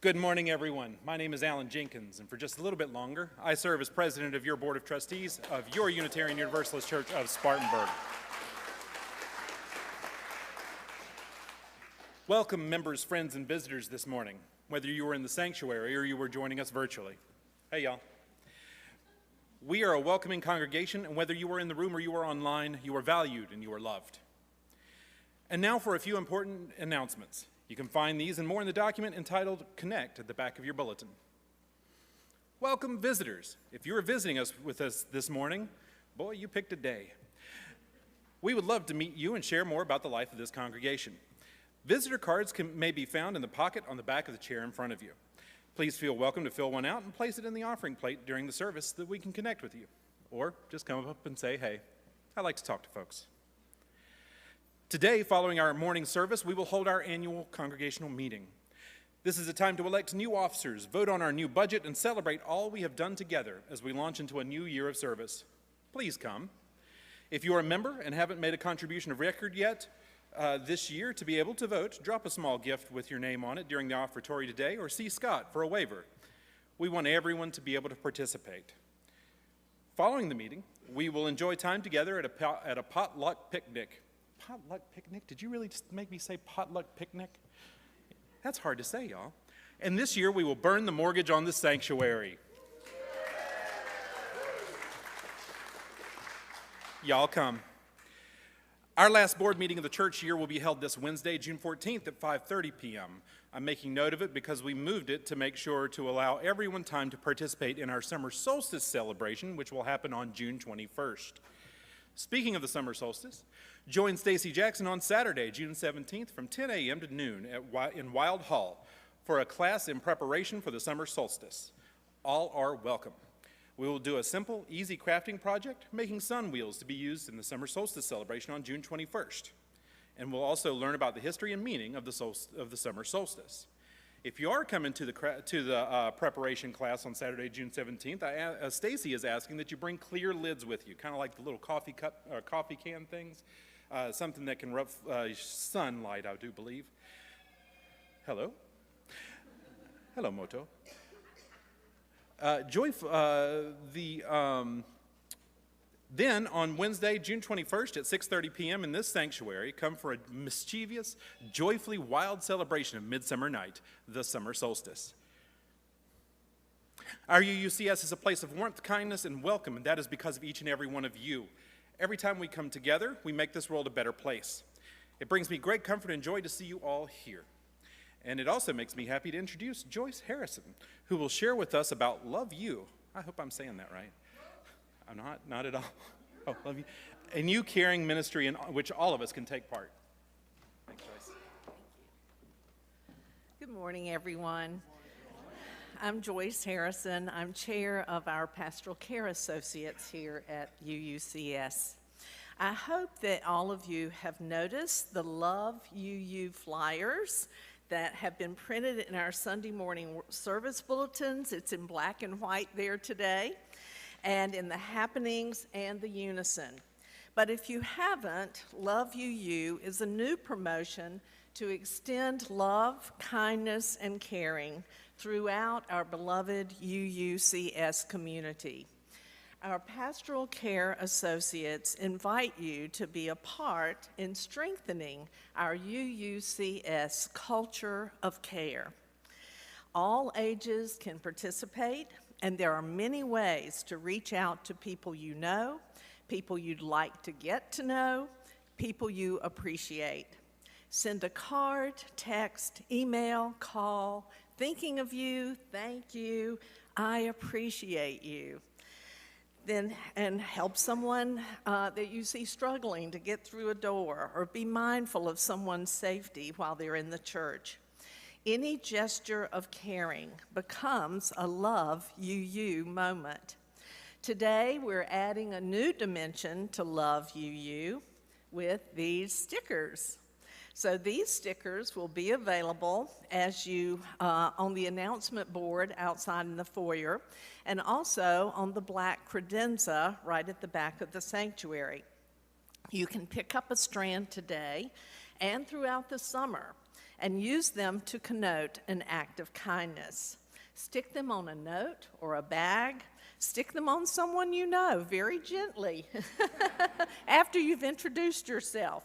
Good morning, everyone. My name is Alan Jenkins, and for just a little bit longer, I serve as president of your Board of Trustees of your Unitarian Universalist Church of Spartanburg. Welcome, members, friends, and visitors this morning, whether you were in the sanctuary or you were joining us virtually. Hey, y'all. We are a welcoming congregation, and whether you were in the room or you were online, you are valued and you are loved. And now for a few important announcements. You can find these and more in the document entitled Connect at the back of your bulletin. Welcome, visitors. If you are visiting us with us this morning, boy, you picked a day. We would love to meet you and share more about the life of this congregation. Visitor cards may be found in the pocket on the back of the chair in front of you. Please feel welcome to fill one out and place it in the offering plate during the service so that we can connect with you. Or just come up and say, hey, I like to talk to folks. Today, following our morning service, we will hold our annual congregational meeting. This is a time to elect new officers, vote on our new budget, and celebrate all we have done together as we launch into a new year of service. Please come. If you are a member and haven't made a contribution of record yet this year to be able to vote, drop a small gift with your name on it during the offertory today or see Scott for a waiver. We want everyone to be able to participate. Following the meeting, we will enjoy time together at a potluck picnic. Potluck picnic? Did you really just make me say potluck picnic? That's hard to say, y'all. And this year we will burn the mortgage on the sanctuary. Y'all come. Our last board meeting of the church year will be held this Wednesday, June 14th at 5:30 p.m. I'm making note of it because we moved it to make sure to allow everyone time to participate in our summer solstice celebration, which will happen on June 21st. Speaking of the summer solstice, join Stacy Jackson on Saturday, June 17th from 10 a.m. to noon in Wild Hall for a class in preparation for the summer solstice. All are welcome. We will do a simple, easy crafting project, making sun wheels to be used in the summer solstice celebration on June 21st. And we'll also learn about the history and meaning of the summer solstice. If you are coming to the preparation class on Saturday, June 17th, Stacy is asking that you bring clear lids with you, kind of like the little coffee can things, something that can rub sunlight, I do believe. Hello. Hello, Moto. Then on Wednesday, June 21st at 6:30 p.m. in this sanctuary, come for a mischievous, joyfully wild celebration of Midsummer Night, the summer solstice. Our UUCS is a place of warmth, kindness, and welcome, and that is because of each and every one of you. Every time we come together, we make this world a better place. It brings me great comfort and joy to see you all here. And it also makes me happy to introduce Joyce Harrison, who will share with us about Love You. I hope I'm saying that right. I'm not at all. Oh, love you. A new caring ministry in which all of us can take part. Thanks, Joyce. Good morning, everyone. I'm Joyce Harrison. I'm chair of our Pastoral Care Associates here at UUCS. I hope that all of you have noticed the Love UU flyers that have been printed in our Sunday morning service bulletins. It's in black and white there today, and in the happenings and the unison. But if you haven't, Love UU is a new promotion to extend love, kindness, and caring throughout our beloved UUCS community. Our pastoral care associates invite you to be a part in strengthening our UUCS culture of care. All ages can participate, and there are many ways to reach out to people you know, people you'd like to get to know, people you appreciate. Send a card, text, email, call, thinking of you, thank you, I appreciate you. And help someone that you see struggling to get through a door, or be mindful of someone's safety while they're in the church. Any gesture of caring becomes a Love UU moment. Today, we're adding a new dimension to Love UU with these stickers. So these stickers will be available as you on the announcement board outside in the foyer, and also on the black credenza right at the back of the sanctuary. You can pick up a strand today and throughout the summer and use them to connote an act of kindness. Stick them on a note or a bag. Stick them on someone you know very gently after you've introduced yourself.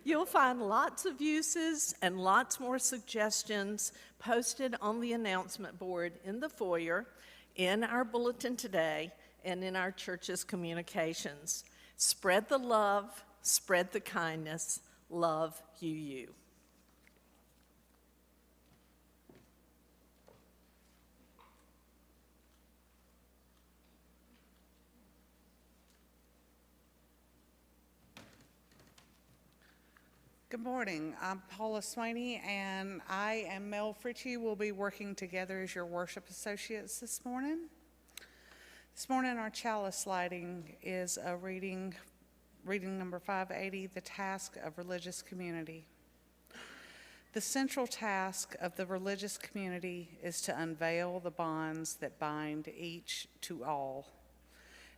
You'll find lots of uses and lots more suggestions posted on the announcement board in the foyer, in our bulletin today, and in our church's communications. Spread the love, spread the kindness, Love UU. Good morning. I'm Paula Swaney, and I and Mel Fritchie will be working together as your worship associates this morning. This morning, our chalice lighting is a reading number 580, The Task of Religious Community. The central task of the religious community is to unveil the bonds that bind each to all.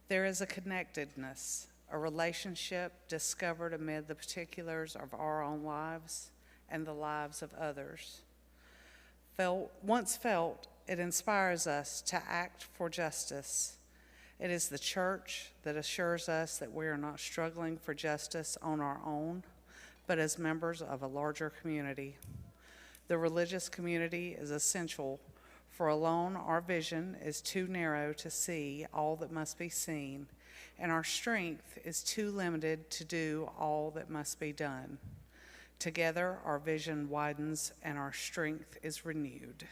There is a connectedness, a relationship discovered amid the particulars of our own lives and the lives of others. Once felt, it inspires us to act for justice. It is the church that assures us that we are not struggling for justice on our own, but as members of a larger community. The religious community is essential, for alone our vision is too narrow to see all that must be seen, and our strength is too limited to do all that must be done. Together, our vision widens and our strength is renewed.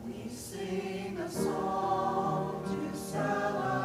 We sing a song to celebrate.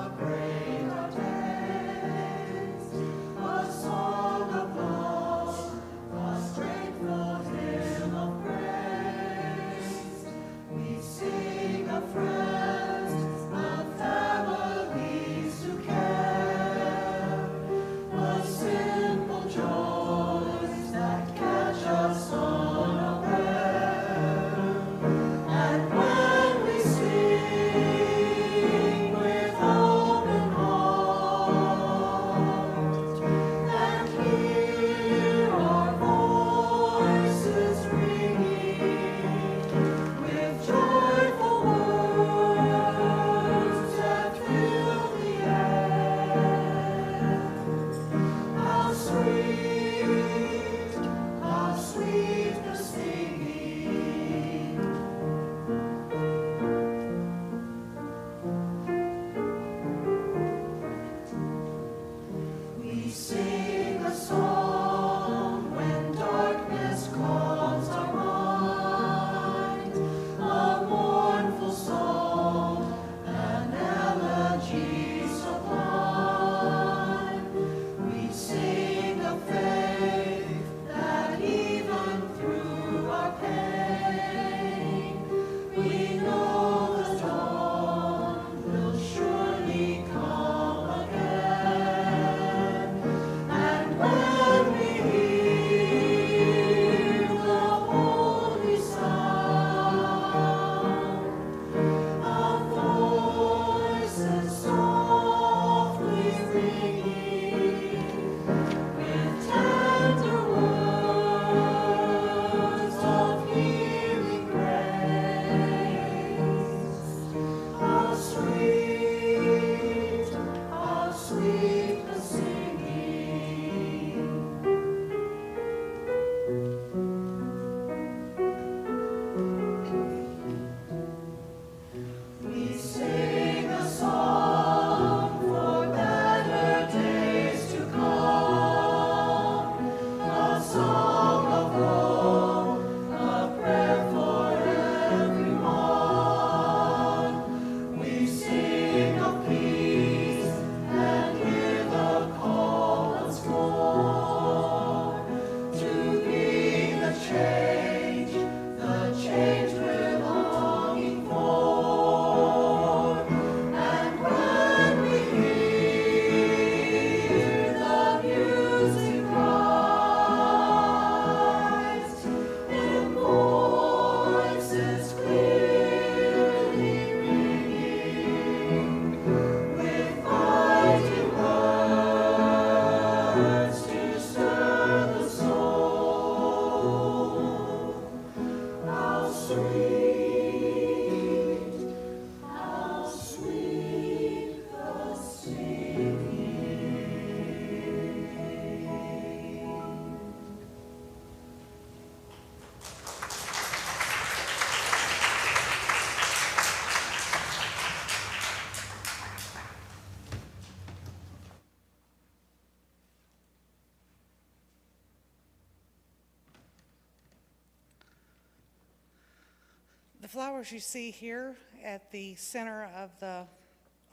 flowers you see here at the center of the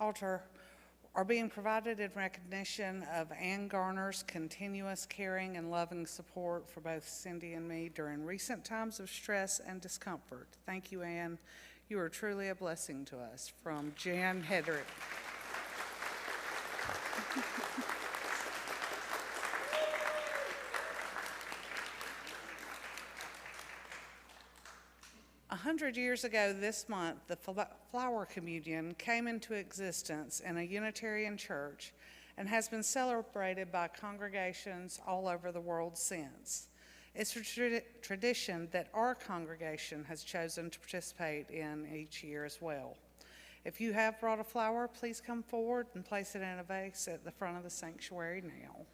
altar are being provided in recognition of Ann Garner's continuous caring and loving support for both Cindy and me during recent times of stress and discomfort. Thank you, Ann. You are truly a blessing to us. From Jan Hedrick. 100 years ago this month, the flower communion came into existence in a Unitarian church and has been celebrated by congregations all over the world since. It's a tradition that our congregation has chosen to participate in each year as well. If you have brought a flower, please come forward and place it in a vase at the front of the sanctuary now.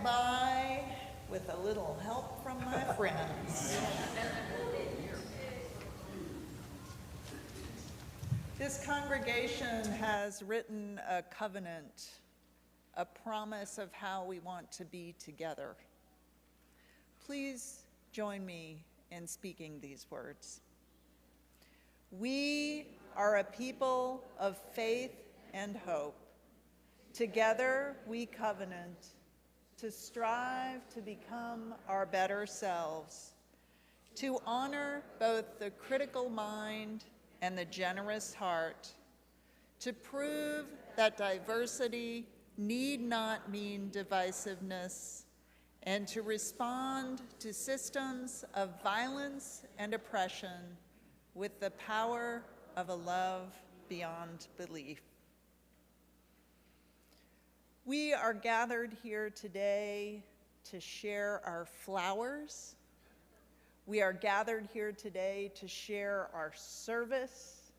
by with a little help from my friends. This congregation has written a covenant, a promise of how we want to be together. Please join me in speaking these words. We are a people of faith and hope. Together we covenant to strive to become our better selves, to honor both the critical mind and the generous heart, to prove that diversity need not mean divisiveness, and to respond to systems of violence and oppression with the power of a love beyond belief. We are gathered here today to share our flowers. We are gathered here today to share our service.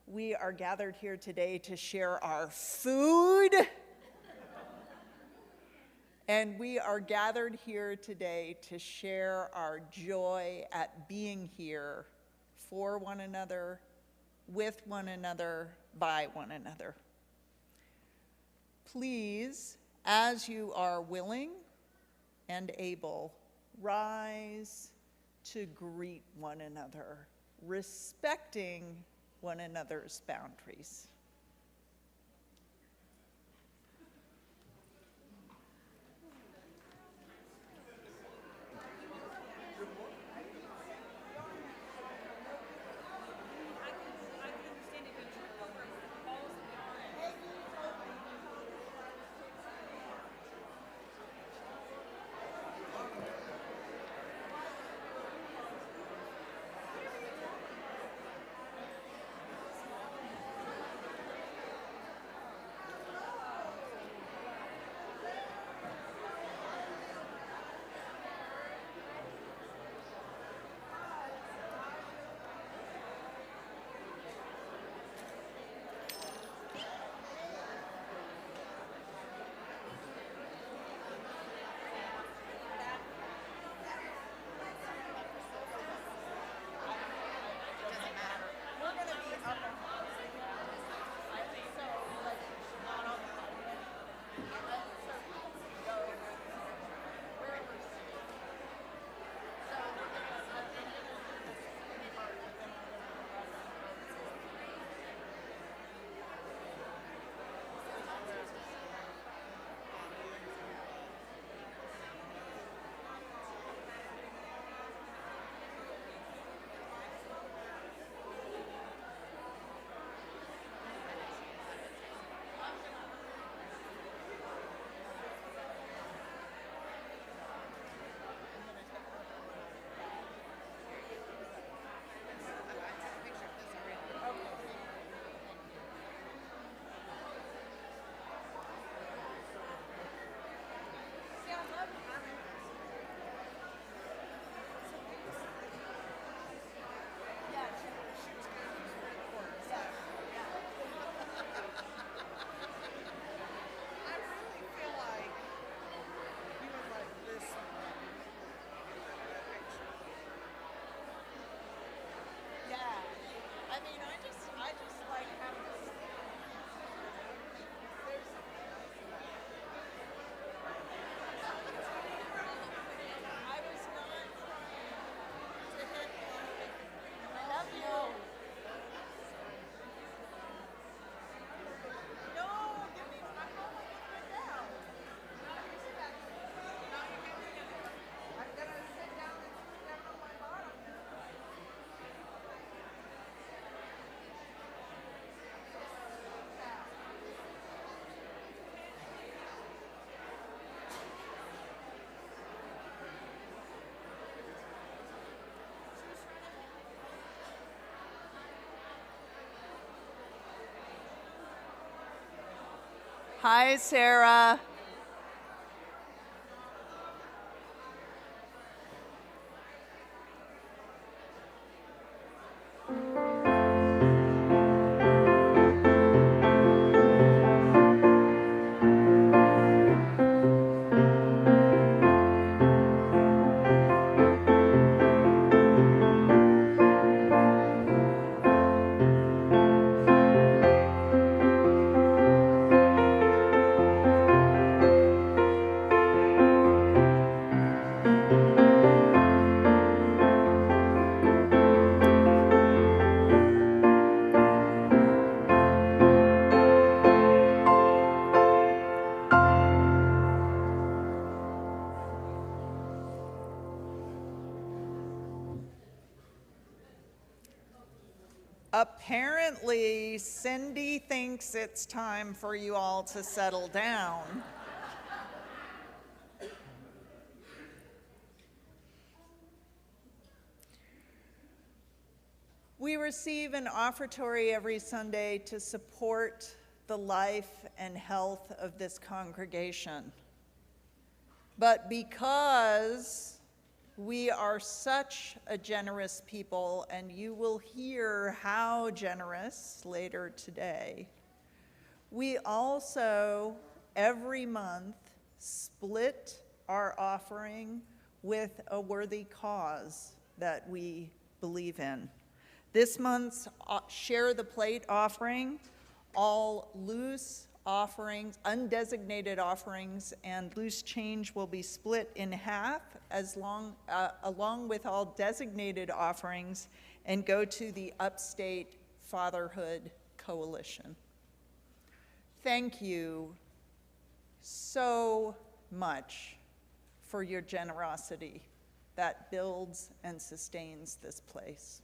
We are gathered here today to share our food. And we are gathered here today to share our joy at being here for one another, with one another, by one another. Please, as you are willing and able, rise to greet one another, respecting one another's boundaries. Hi, Sarah. Apparently, Cindy thinks it's time for you all to settle down. We receive an offertory every Sunday to support the life and health of this congregation. But because we are such a generous people, and you will hear how generous later today, we also, every month, split our offering with a worthy cause that we believe in. This month's Share the Plate offering, all loose offerings, undesignated offerings, and loose change will be split in half along with all designated offerings and go to the Upstate Fatherhood Coalition. Thank you so much for your generosity that builds and sustains this place.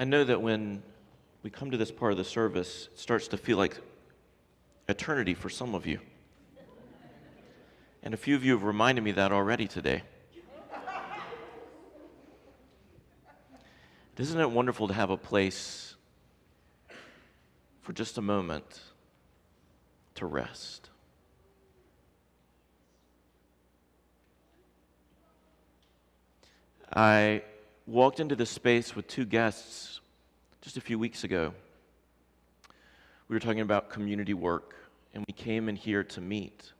I know that when we come to this part of the service, it starts to feel like eternity for some of you. And a few of you have reminded me that already today. Isn't it wonderful to have a place for just a moment to rest? I walked into this space with two guests just a few weeks ago. We were talking about community work, and we came in here to meet.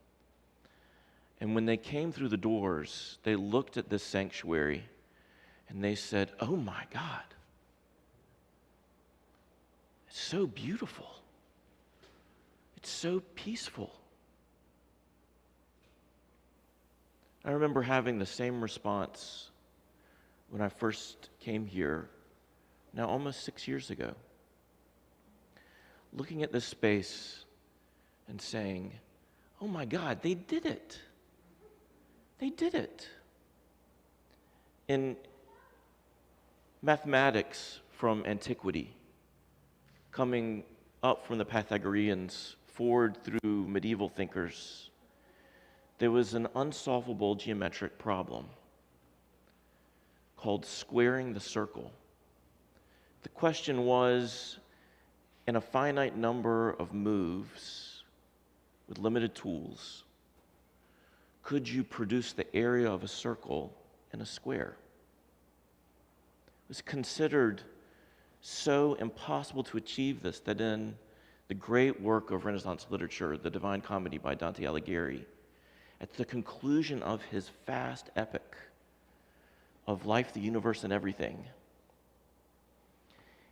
And when they came through the doors, they looked at this sanctuary and they said, "Oh my God, it's so beautiful. It's so peaceful." I remember having the same response when I first came here, now almost 6 years ago. Looking at this space and saying, "Oh my God, they did it. They did it." In mathematics from antiquity, coming up from the Pythagoreans forward through medieval thinkers, there was an unsolvable geometric problem called squaring the circle. The question was, in a finite number of moves with limited tools, could you produce the area of a circle in a square? It was considered so impossible to achieve this that in the great work of Renaissance literature, the Divine Comedy by Dante Alighieri, at the conclusion of his vast epic of life, the universe, and everything,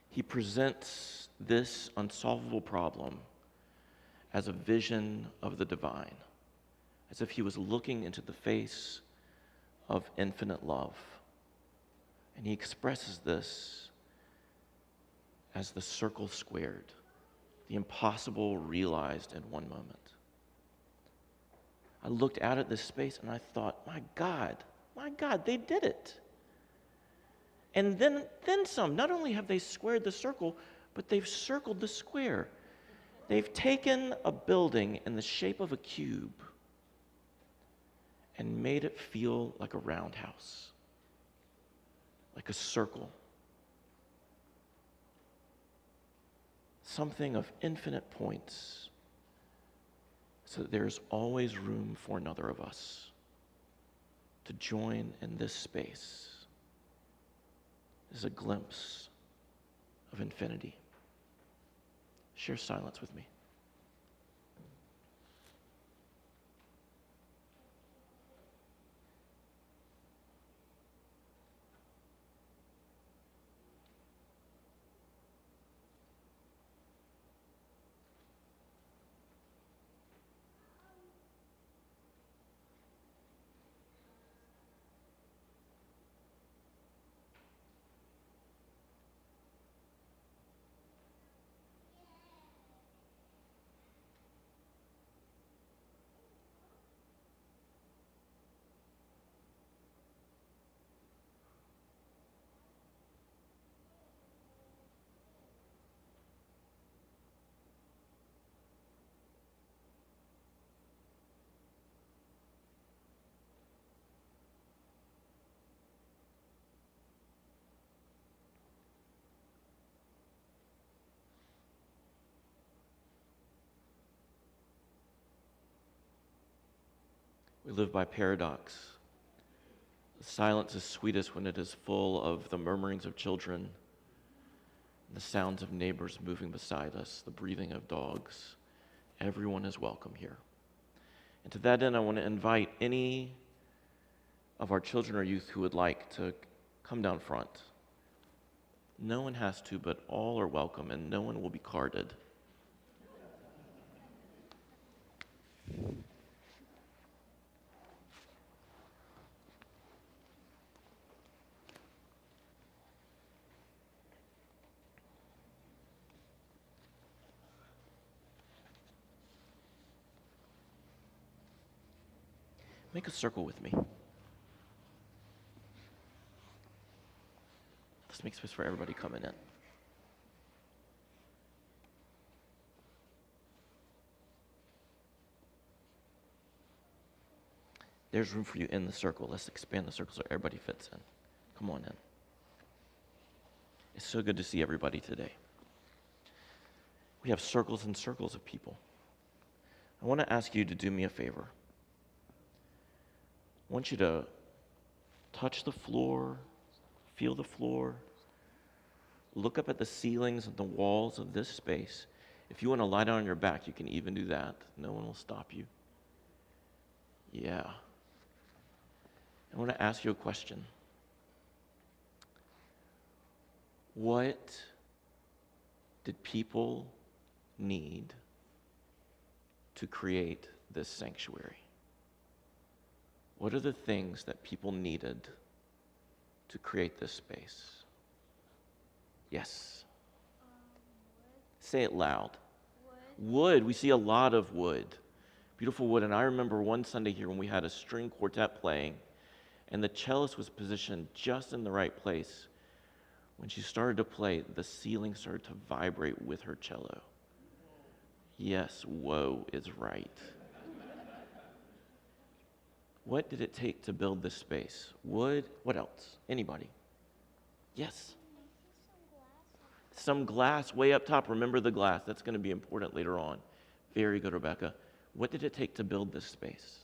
he presents this unsolvable problem as a vision of the divine, as if he was looking into the face of infinite love. And he expresses this as the circle squared, the impossible realized in one moment. I looked out at this space and I thought, my God, they did it. And then some. Not only have they squared the circle, but they've circled the square. They've taken a building in the shape of a cube and made it feel like a roundhouse, like a circle. Something of infinite points, so that there's always room for another of us to join in this space. Is a glimpse of infinity. Share silence with me. We live by paradox. The silence is sweetest when it is full of the murmurings of children, the sounds of neighbors moving beside us, the breathing of dogs. Everyone is welcome here. And to that end, I want to invite any of our children or youth who would like to come down front. No one has to, but all are welcome, and no one will be carded. Make a circle with me. Let's make space for everybody coming in. There's room for you in the circle. Let's expand the circle so everybody fits in. Come on in. It's so good to see everybody today. We have circles and circles of people. I want to ask you to do me a favor. I want you to touch the floor, feel the floor, look up at the ceilings and the walls of this space. If you want to lie down on your back, you can even do that. No one will stop you. Yeah. I want to ask you a question. What did people need to create this sanctuary? What are the things that people needed to create this space? Yes. Say it loud. Wood. We see a lot of wood. Beautiful wood. And I remember one Sunday here when we had a string quartet playing, and the cellist was positioned just in the right place. When she started to play, the ceiling started to vibrate with her cello. Yes, whoa is right. What did it take to build this space? Wood. What else? Anybody? Yes. Some glass way up top. Remember the glass. That's going to be important later on. Very good, Rebecca. What did it take to build this space?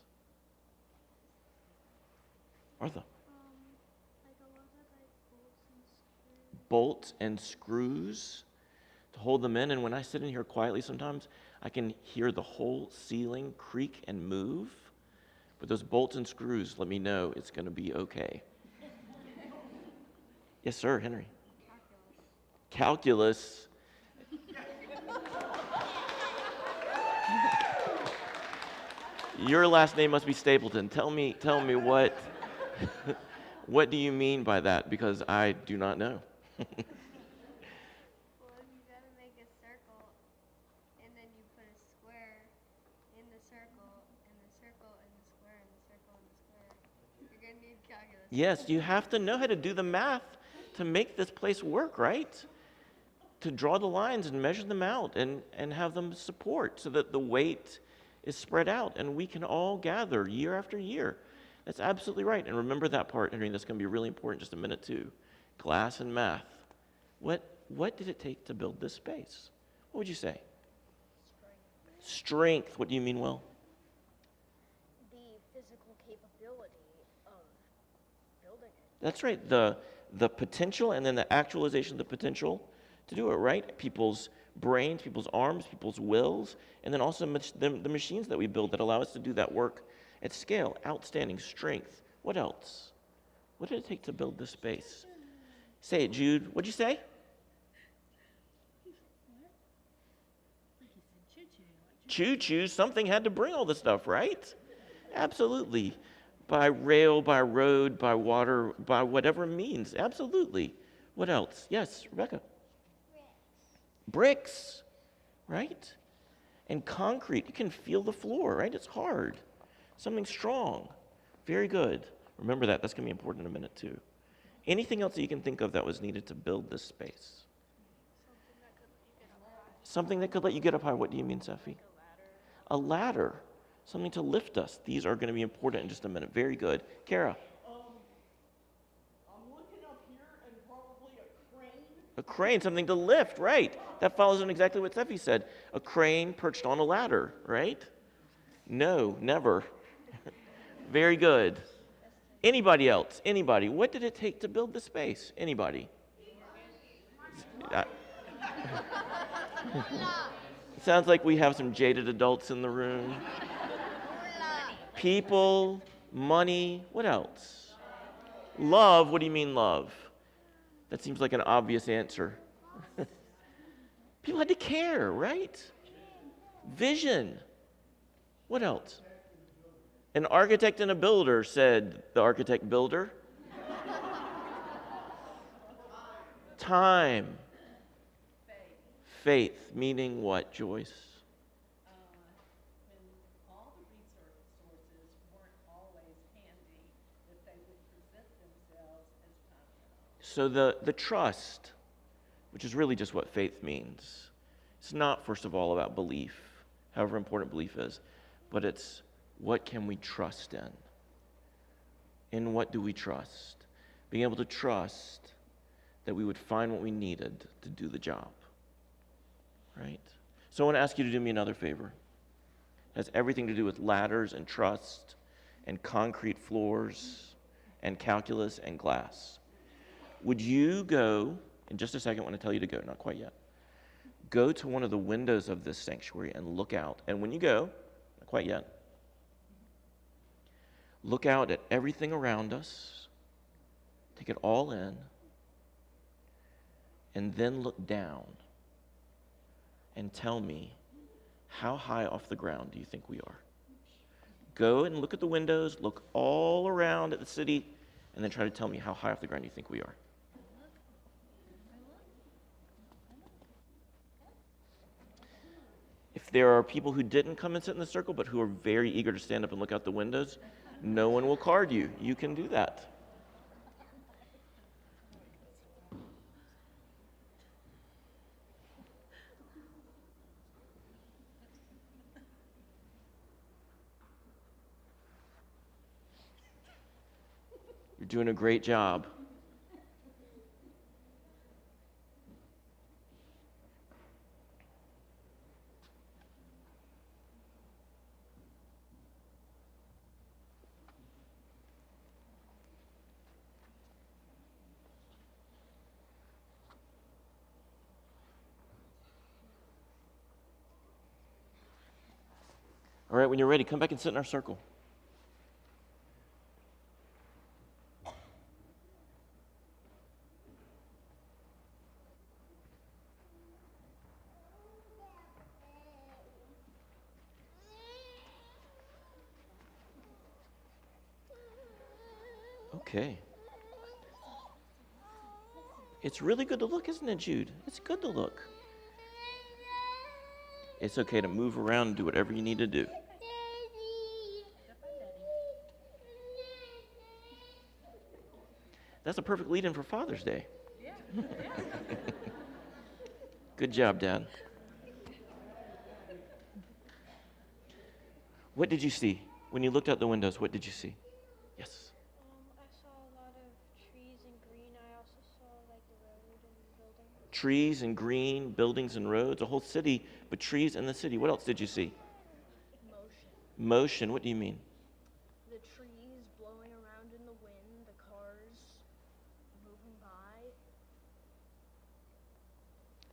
Martha. Bolts and screws to hold them in. And when I sit in here quietly sometimes, I can hear the whole ceiling creak and move. But those bolts and screws let me know it's going to be okay. Yes, sir, Henry. Calculus. Your last name must be Stapleton. Tell me what what do you mean by that? Because I do not know. Well, you gotta make a circle, and then you put a square in the circle, and the circle, and the square, and the circle, and the square. You're gonna need calculus. Yes, you have to know how to do the math to make this place work, right? To draw the lines and measure them out and have them support so that the weight is spread out and we can all gather year after year. That's absolutely right. And remember that part, Henry, that's going to be really important in just a minute too. Glass and math. What did it take to build this space? What would you say? Strength. What do you mean, Will? The physical capability of building it. That's right. The potential and then the actualization of the potential to do it, right? People's brains, people's arms, people's wills, and then also the machines that we build that allow us to do that work at scale. Outstanding strength. What else? What did it take to build this space? Say it, Jude. What'd you say? Choo-choo. Something had to bring all this stuff, right? Absolutely. By rail, by road, by water, by whatever means. Absolutely. What else? Yes, Rebecca. Bricks, right? And concrete. You can feel the floor, right? It's hard. Something strong. Very good. Remember that. That's going to be important in a minute, too. Anything else that you can think of that was needed to build this space? Something that could let you get up high. What do you mean, Seffi? A ladder. Something to lift us. These are going to be important in just a minute. Very good. Kara. I'm looking up here and probably a crane. A crane, something to lift, right. That follows on exactly what Seffi said. A crane perched on a ladder, right? No, never. Very good. Anybody else? Anybody? What did it take to build the space? Anybody? Sounds like we have some jaded adults in the room. People, money, what else? Love, what do you mean love? That seems like an obvious answer. People had to care, right? Vision. What else? An architect and a builder, said the architect builder. Time. Faith, meaning what, Joyce? When all the resources weren't always handy, that they would present themselves as time went on. So the trust, which is really just what faith means. It's not, first of all, about belief, however important belief is, but it's what can we trust in? in what do we trust? Being able to trust that we would find what we needed to do the job, right? So I want to ask you to do me another favor. It has everything to do with ladders and trust and concrete floors and calculus and glass. Would you go, in just a second when I tell you to go, not quite yet, go to one of the windows of this sanctuary and look out. And when you go, not quite yet, look out at everything around us, take it all in, and then look down and tell me, how high off the ground do you think we are? Go and look at the windows, look all around at the city, and then try to tell me how high off the ground you think we are. If there are people who didn't come and sit in the circle, but who are very eager to stand up and look out the windows, no one will card you. You can do that. You're doing a great job. All right, when you're ready, come back and sit in our circle. Okay. It's really good to look, isn't it, Jude? It's good to look. It's okay to move around and do whatever you need to do. That's a perfect lead-in for Father's Day. Yeah. Good job, Dad. What did you see? When you looked out the windows, what did you see? Yes. I saw a lot of trees and green. I also saw like the road and buildings. Trees and green, buildings and roads, a whole city, but trees in the city. What else did you see? Motion. Motion, what do you mean? The trees blowing around in the wind, the cars moving by.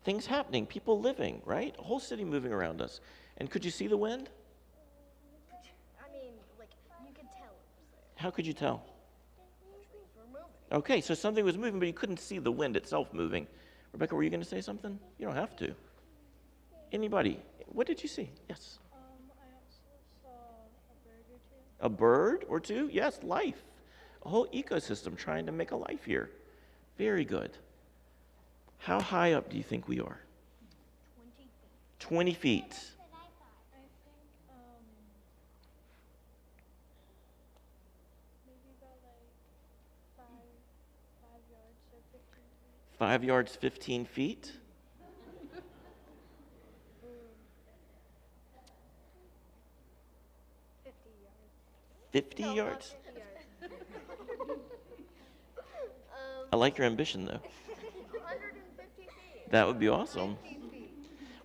Things happening, people living, right? A whole city moving around us. And could you see the wind? I mean, like, you could tell it was there. How could you tell? Trees were moving. Okay, so something was moving, but you couldn't see the wind itself moving. Rebecca, were you going to say something? You don't have to. Anybody? What did you see? Yes. I also saw a bird or two. A bird or two? Yes, life. A whole ecosystem trying to make a life here. Very good. How high up do you think we are? 20 feet. 20 feet. I think, maybe about like 5 yards or 15 feet. 5 yards, 15 feet. 50 No, not yards? 50 yards. I like your ambition, though. 150 feet. That would be awesome. 50 feet.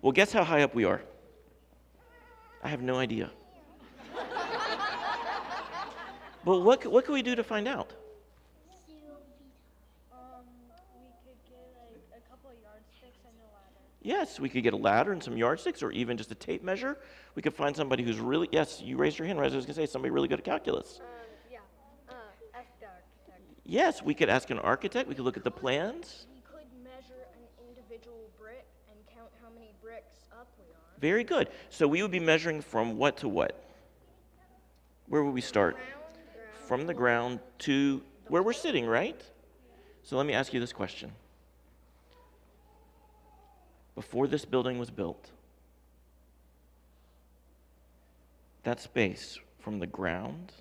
Well, guess how high up we are? I have no idea. But what can we do to find out? We could get like a couple of yardsticks and a ladder. Yes, we could get a ladder and some yardsticks, or even just a tape measure. We could find somebody who's really, yes, you raised your hand, right? I was going to say somebody really good at calculus. Yeah. Ask the architect. Yes, we could ask an architect. We could look at the plans. We could measure an individual brick and count how many bricks up we are. Very good. So we would be measuring from what to what? Where would we start? From the ground to where we're sitting, right? So let me ask you this question. Before this building was built, that space from the ground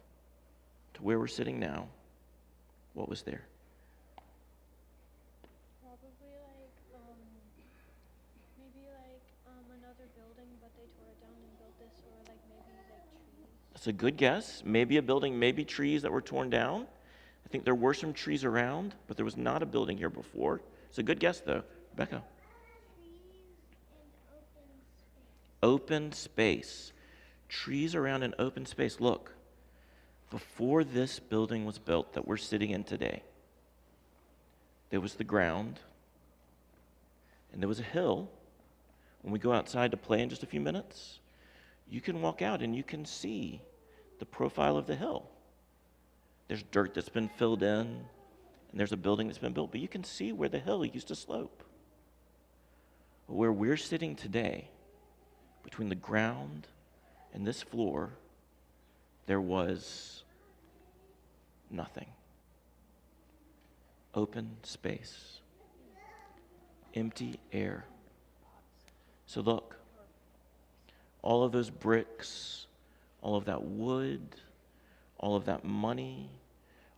to where we're sitting now, what was there? Probably like, maybe like another building, but they tore it down and built this, or like maybe like trees. That's a good guess. Maybe a building, maybe trees that were torn down. think there were some trees around, but there was not a building here before. It's a good guess, though. Rebecca? Open space. Trees around an open space. Look, before this building was built that we're sitting in today, there was the ground, and there was a hill. When we go outside to play in just a few minutes, you can walk out and you can see the profile of the hill. There's dirt that's been filled in, and there's a building that's been built, but you can see where the hill used to slope. Where we're sitting today, between the ground and this floor, there was nothing. Open space. Empty air. So look, all of those bricks, all of that wood, all of that money,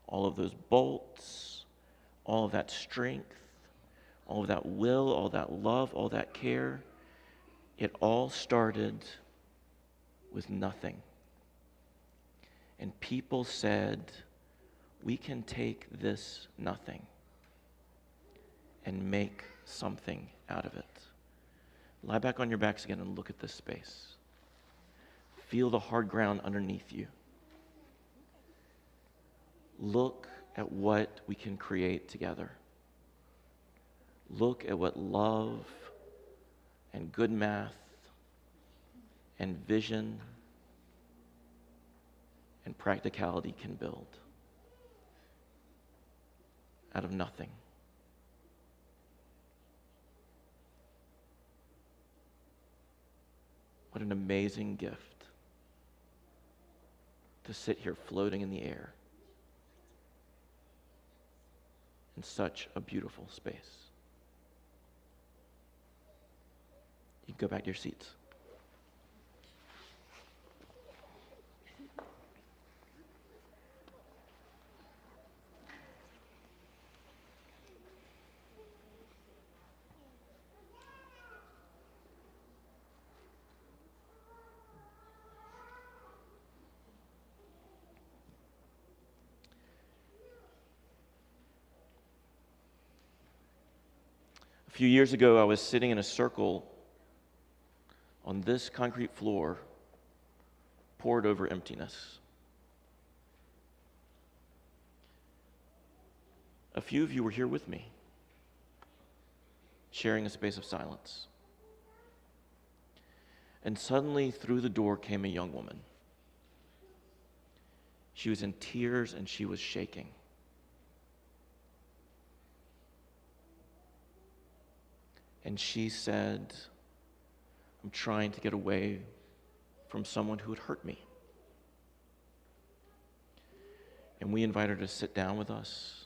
all of those bolts, all of that strength, all of that will, all that love, all that care, it all started with nothing. And people said, we can take this nothing and make something out of it. Lie back on your backs again and look at this space. Feel the hard ground underneath you. Look at what we can create together. Look at what love and good math and vision and practicality can build out of nothing. What an amazing gift to sit here floating in the air in such a beautiful space. You can go back to your seats. A few years ago, I was sitting in a circle on this concrete floor, poured over emptiness. A few of you were here with me, sharing a space of silence. And suddenly, through the door came a young woman. She was in tears and she was shaking. And she said, I'm trying to get away from someone who had hurt me. And we invited her to sit down with us,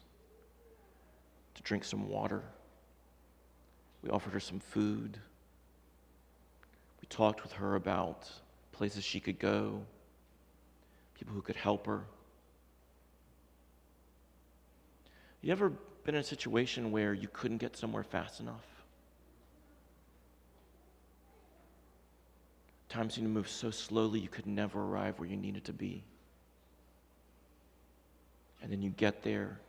to drink some water. We offered her some food. We talked with her about places she could go, people who could help her. You ever been in a situation where you couldn't get somewhere fast enough? Time seemed to move so slowly you could never arrive where you needed to be. And then you get there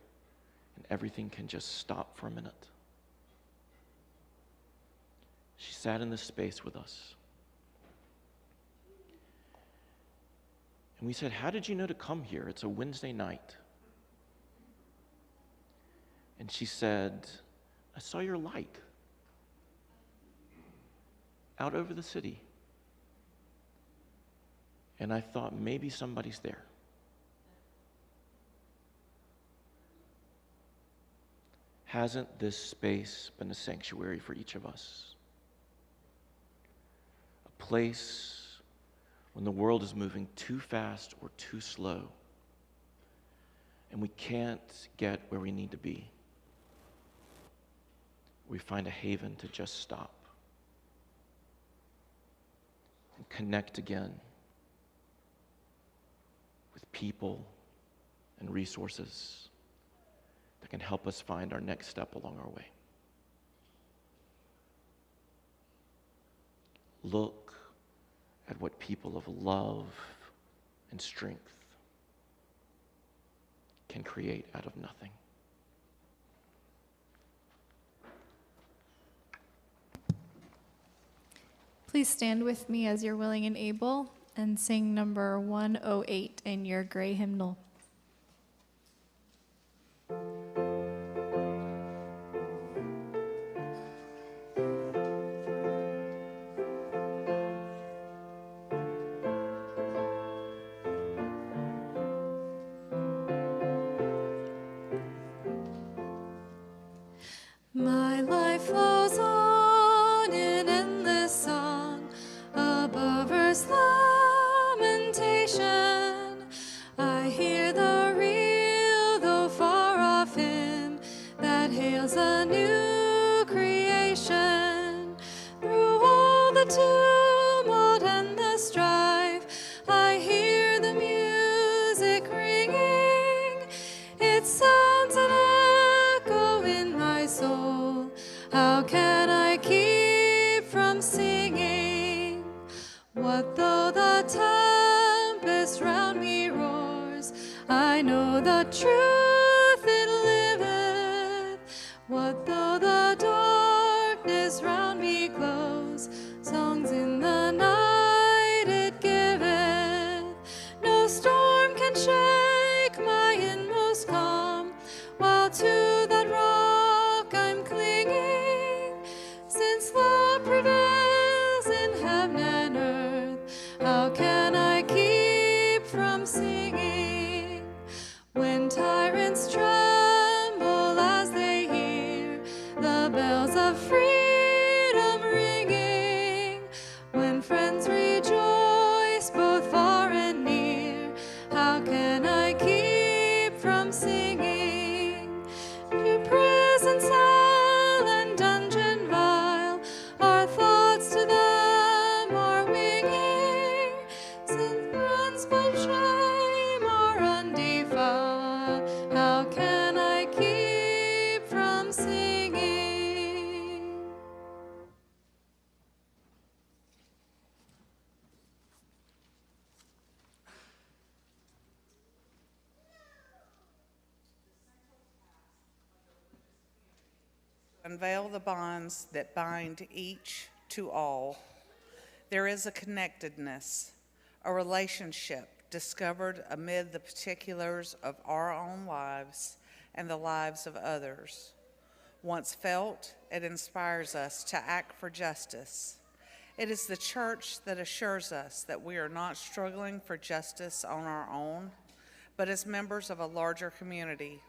and everything can just stop for a minute. She sat in this space with us. And we said, how did you know to come here? It's a Wednesday night. And she said, I saw your light out over the city. And I thought, maybe somebody's there. Hasn't this space been a sanctuary for each of us? A place when the world is moving too fast or too slow, and we can't get where we need to be. We find a haven to just stop and connect again with people and resources that can help us find our next step along our way. Look at what people of love and strength can create out of nothing. Please stand with me as you're willing and able and sing number 108 in your gray hymnal. My life flows on in endless song above earth's lamentation. I hear the real, though far off hymn that hails a new creation. Through all the tumult and the strife, I hear the music ringing. It sounds an echo in my soul. How can I keep from singing? What though the tempest round me roars? I know the truth it liveth. What though the darkness round me glows? Songs in the night it giveth. No storm can shake my inmost calm, while to that rock I'm clinging. Since love prevails in heaven and earth, how can I keep from singing? When tyrants tremble as they hear the bells of freedom ringing, when friends rejoice both far and near, how can I keep from singing? To prison cell and dungeon vile, our thoughts to them are winging. Since friends by shame are undefiled, how can I keep from singing? Unveil the bonds that bind each to all. There is a connectedness, a relationship discovered amid the particulars of our own lives and the lives of others. Once felt, it inspires us to act for justice. It is the church that assures us that we are not struggling for justice on our own, but as members of a larger community.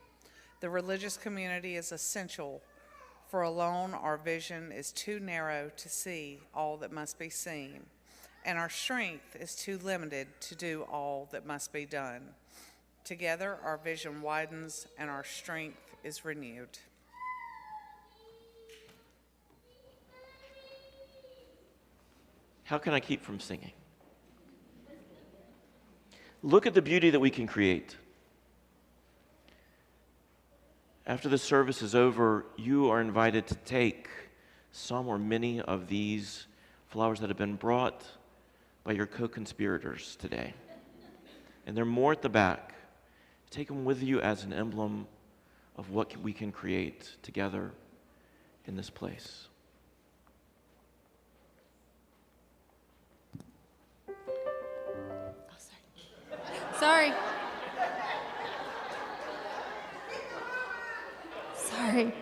The religious community is essential, for alone our vision is too narrow to see all that must be seen, and our strength is too limited to do all that must be done. Together our vision widens and our strength is renewed. How can I keep from singing? Look at the beauty that we can create. After the service is over, you are invited to take some or many of these flowers that have been brought by your co-conspirators today. And there are more at the back. Take them with you as an emblem of what we can create together in this place. Sorry. Sorry.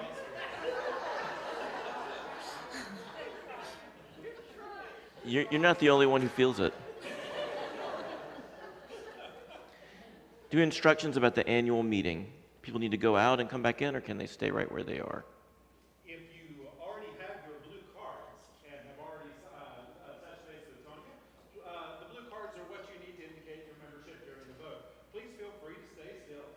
You're not the only one who feels it. Do instructions about the annual meeting. People need to go out and come back in, or can they stay right where they are? If you already have your blue cards and have already touched base with Tanya, the blue cards are what you need to indicate your membership during the vote. Please feel free to stay still,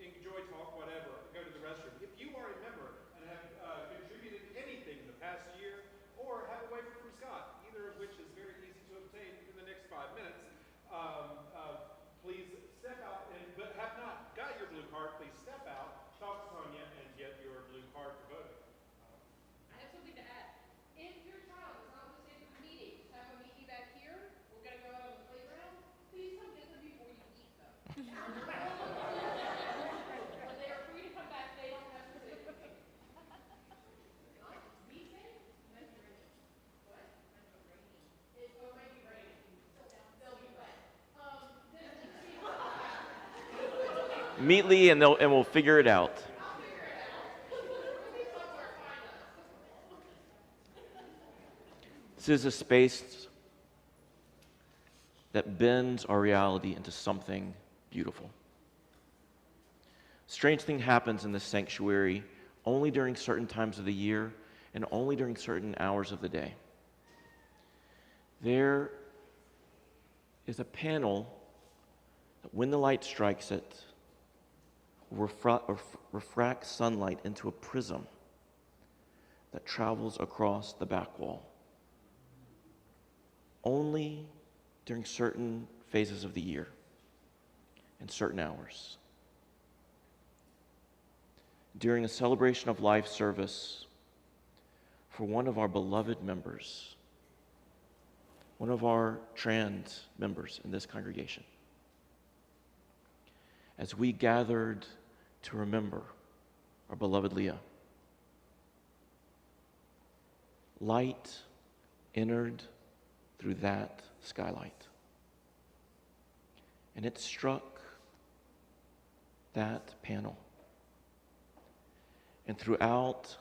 enjoy talk, whatever, go to the restroom. If you are a member and have contributed anything the past year, or have a waiver from Scott, either of which is very easy to obtain in the next 5 minutes, please step out, but have not got your blue card, please step out, talk to Tanya, and get your Meetly, and we'll figure it out. This is a space that bends our reality into something beautiful. Strange thing happens in this sanctuary only during certain times of the year and only during certain hours of the day. There is a panel that, when the light strikes it, refracts sunlight into a prism that travels across the back wall. Only during certain phases of the year and certain hours. During a celebration of life service for one of our beloved members, one of our trans members in this congregation, as we gathered to remember our beloved Leah, light entered through that skylight, and it struck that panel. And throughout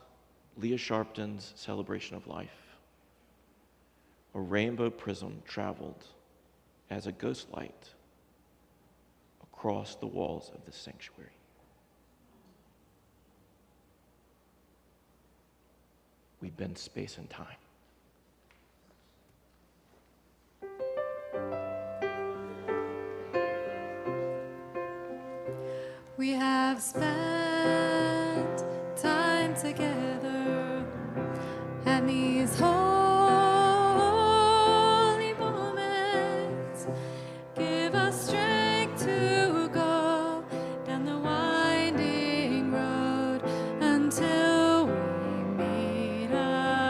Leah Sharpton's celebration of life, a rainbow prism traveled as a ghost light across the walls of this sanctuary. We bend space and time. We have spent time together and these holy moments give us strength to go down the winding road until we meet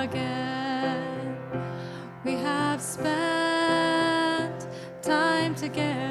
again. We have spent time together